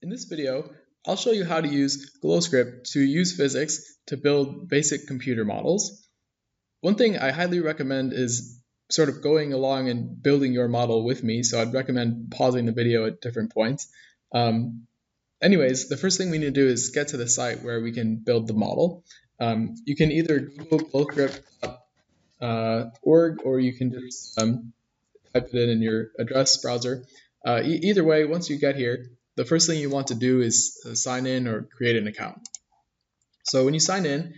In this video, I'll show you how to use Glowscript to use physics to build basic computer models. One thing I highly recommend is sort of going along and building your model with me, so I'd recommend pausing the video at different points. Anyways, the first thing we need to do is get to the site where we can build the model. You can either Google glowscript.org or you can just type it in your address browser. Either way, once you get here, the first thing you want to do is sign in or create an account. So when you sign in,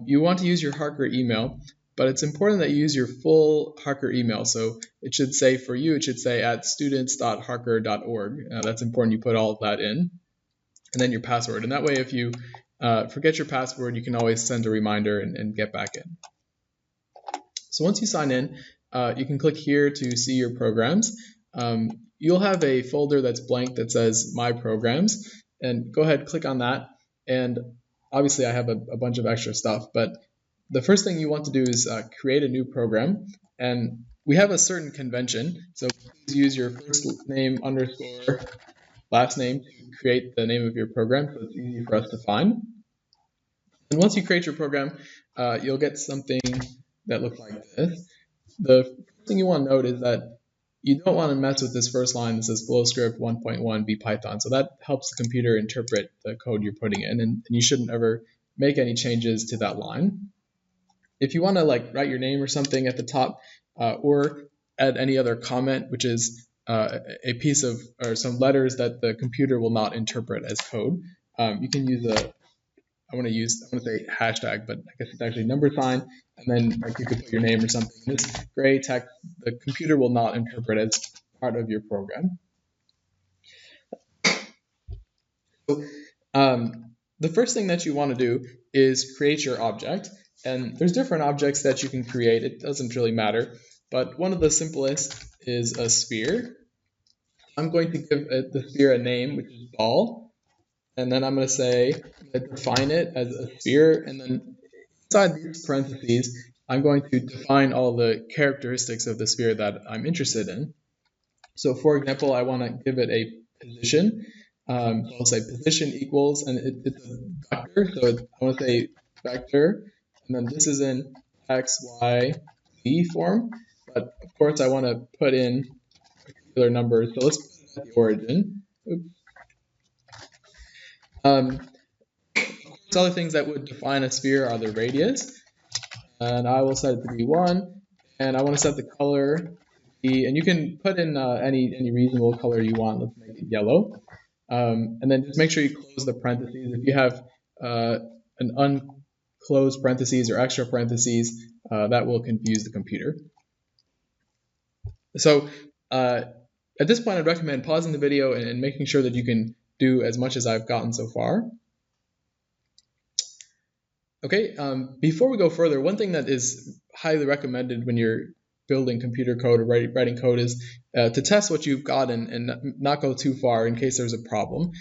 you want to use your Harker email, but it's important that you use your full Harker email. So it should say, for you, it should say at students.harker.org. That's important you put all of that in, and then your password. And that way, if you forget your password, you can always send a reminder and get back in. So once you sign in, you can click here to see your programs. You'll have a folder that's blank that says My Programs, and go ahead, click on that. And obviously I have a bunch of extra stuff, but the first thing you want to do is create a new program. And we have a certain convention, so please use your first name underscore last name to create the name of your program, so it's easy for us to find. And once you create your program, you'll get something that looks like this. The first thing you want to note is that you don't want to mess with this first line that says Glowscript 1.1 B Python. So that helps the computer interpret the code you're putting in, and you shouldn't ever make any changes to that line. If you want to write your name or something at the top, or add any other comment, which is a piece of or some letters that the computer will not interpret as code, you can use I want to say hashtag, but I guess it's actually number sign, and then you could put your name or something. This gray text, the computer will not interpret as part of your program. So the first thing that you want to do is create your object, and there's different objects that you can create. It doesn't really matter, but one of the simplest is a sphere. I'm going to give the sphere a name, which is ball. And then I'm going to define it as a sphere, and then inside these parentheses, I'm going to define all the characteristics of the sphere that I'm interested in. So for example, I want to give it a position. So I'll say position equals, and it's a vector, so I want to say vector, and then this is in x, y, z form, but of course I want to put in particular numbers, so let's put it at the origin. Oops. Of course, other things that would define a sphere are the radius, and I will set it to be 1, and I want to set the color to be, and you can put in any reasonable color you want. Let's make it yellow, and then just make sure you close the parentheses. If you have an unclosed parentheses or extra parentheses, that will confuse the computer. So at this point, I'd recommend pausing the video and making sure that you can do as much as I've gotten so far. Okay, before we go further, one thing that is highly recommended when you're building computer code or writing code is to test what you've got and not go too far in case there's a problem.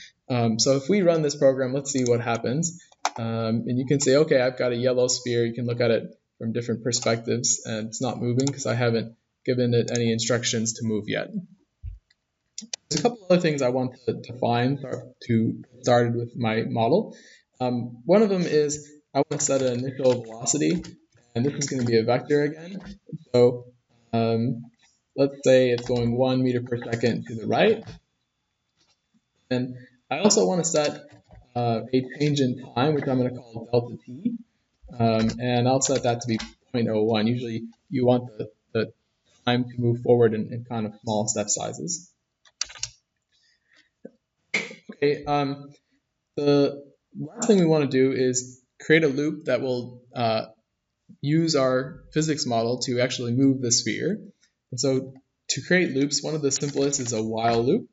So if we run this program, let's see what happens. And you can say, okay, I've got a yellow sphere. You can look at it from different perspectives, and it's not moving because I haven't given it any instructions to move yet. There's a couple other things I want to define to get started with my model. One of them is I want to set an initial velocity, and this is going to be a vector again. So let's say it's going 1 meter per second to the right. And I also want to set a change in time, which I'm going to call delta t, and I'll set that to be 0.01. Usually you want the time to move forward in kind of small step sizes. Okay, the last thing we want to do is create a loop that will use our physics model to actually move the sphere. And so to create loops, one of the simplest is a while loop.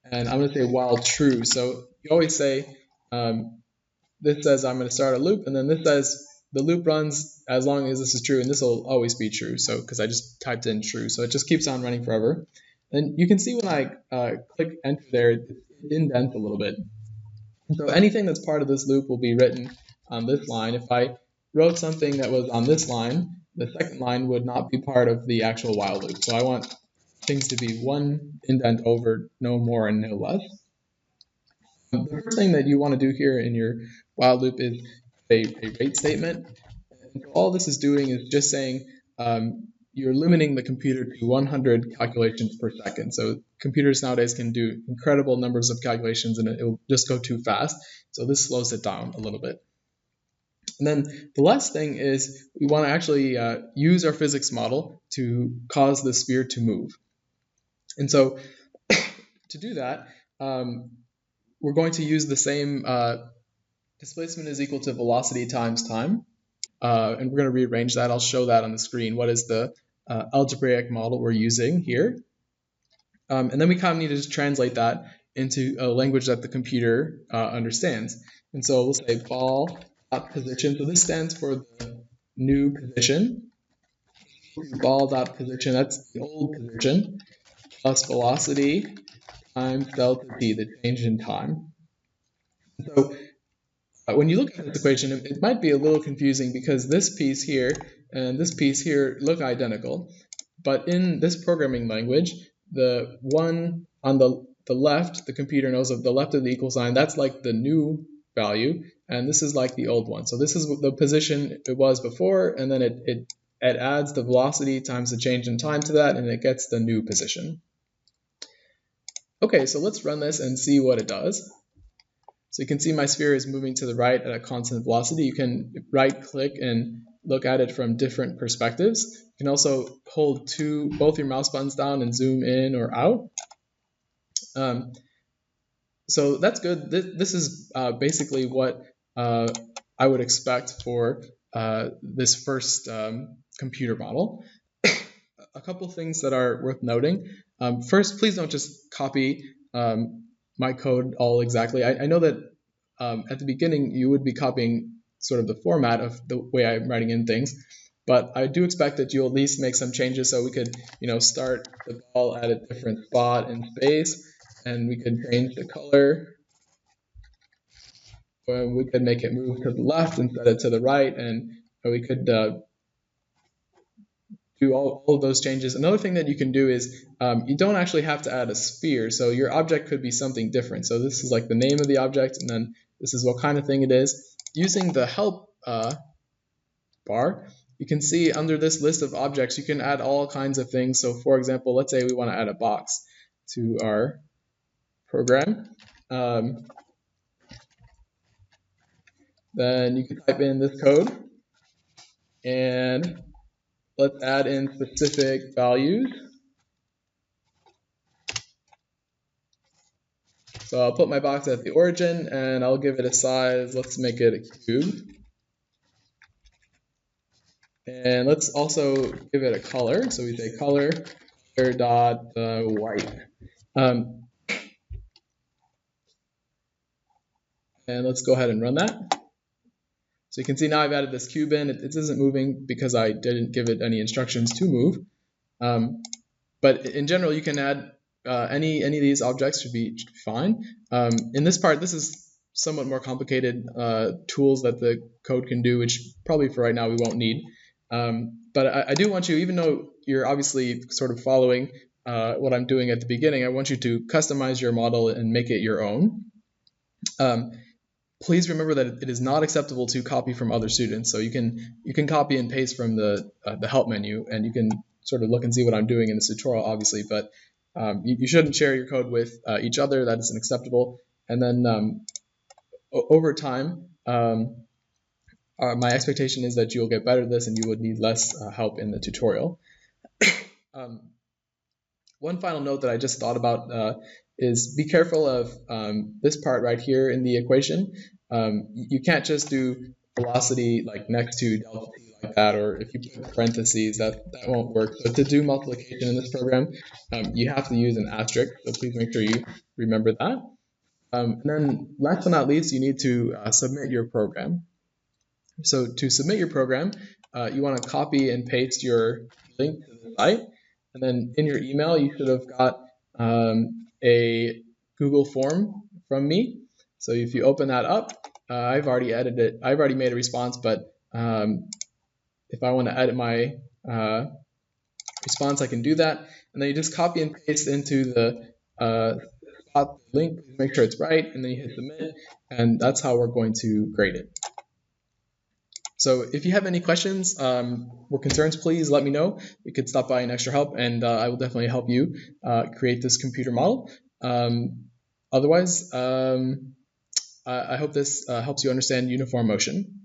And I'm going to say while true. So you always say, this says I'm going to start a loop, and then this says the loop runs as long as this is true, and this will always be true. So because I just typed in true, so it just keeps on running forever. And you can see when I click enter there, it indents a little bit. So anything that's part of this loop will be written on this line. If I wrote something that was on this line, the second line would not be part of the actual while loop. So I want things to be one indent over, no more and no less. The first thing that you want to do here in your while loop is a rate statement. And all this is doing is just saying you're limiting the computer to 100 calculations per second. So computers nowadays can do incredible numbers of calculations and it'll just go too fast. So this slows it down a little bit. And then the last thing is we want to actually use our physics model to cause the sphere to move. And so to do that, we're going to use the same displacement is equal to velocity times time. And we're going to rearrange that. I'll show that on the screen. What is the algebraic model we're using here? And then we kind of need to just translate that into a language that the computer understands. And so we'll say ball dot position. So this stands for the new position. Ball dot position, that's the old position, plus velocity times delta t, the change in time. So when you look at this equation, it might be a little confusing because this piece here and this piece here look identical. But in this programming language, the one on the left, the computer knows of the left of the equal sign, that's like the new value, and this is like the old one. So this is the position it was before, and then it adds the velocity times the change in time to that, and it gets the new position. Okay, so let's run this and see what it does. So you can see my sphere is moving to the right at a constant velocity. You can right-click and look at it from different perspectives. You can also hold both your mouse buttons down and zoom in or out. So that's good. This is basically what I would expect for this first computer model. A couple things that are worth noting. First, please don't just copy my code all exactly. I know that at the beginning you would be copying sort of the format of the way I'm writing in things, but I do expect that you'll at least make some changes so we could, start the ball at a different spot in space, and we could change the color. Or we could make it move to the left instead of to the right, and we could do all of those changes. Another thing that you can do is you don't actually have to add a sphere, so your object could be something different. So this is like the name of the object, and then this is what kind of thing it is. Using the help bar, you can see under this list of objects, you can add all kinds of things. So for example, let's say we want to add a box to our program. Then you can type in this code, and let's add in specific values. So I'll put my box at the origin, and I'll give it a size. Let's make it a cube. And let's also give it a color. So we say color dot white. And let's go ahead and run that. So you can see now I've added this cube in. It isn't moving because I didn't give it any instructions to move. But in general, you can add any of these objects should be fine. In this part, this is somewhat more complicated tools that the code can do, which probably for right now we won't need. But I do want you, even though you're obviously sort of following what I'm doing at the beginning, I want you to customize your model and make it your own. Please remember that it is not acceptable to copy from other students. So you can copy and paste from the help menu, and you can sort of look and see what I'm doing in this tutorial, obviously. But you shouldn't share your code with each other. That isn't acceptable. And then over time, my expectation is that you'll get better at this, and you would need less help in the tutorial. One final note that I just thought about is be careful of this part right here in the equation. You can't just do velocity like next to delta t like that, or if you put parentheses, that won't work. So to do multiplication in this program, you have to use an asterisk, so please make sure you remember that. And then last but not least, you need to submit your program. So to submit your program, you want to copy and paste your link to the site. And then in your email, you should have got a Google form from me. So if you open that up, I've already edited it. I've already made a response, but if I want to edit my response, I can do that. And then you just copy and paste into the spot the link, please make sure it's right, and then you hit submit, and that's how we're going to grade it. So if you have any questions or concerns, please let me know. You could stop by an extra help, and I will definitely help you create this computer model. Otherwise, I hope this helps you understand uniform motion.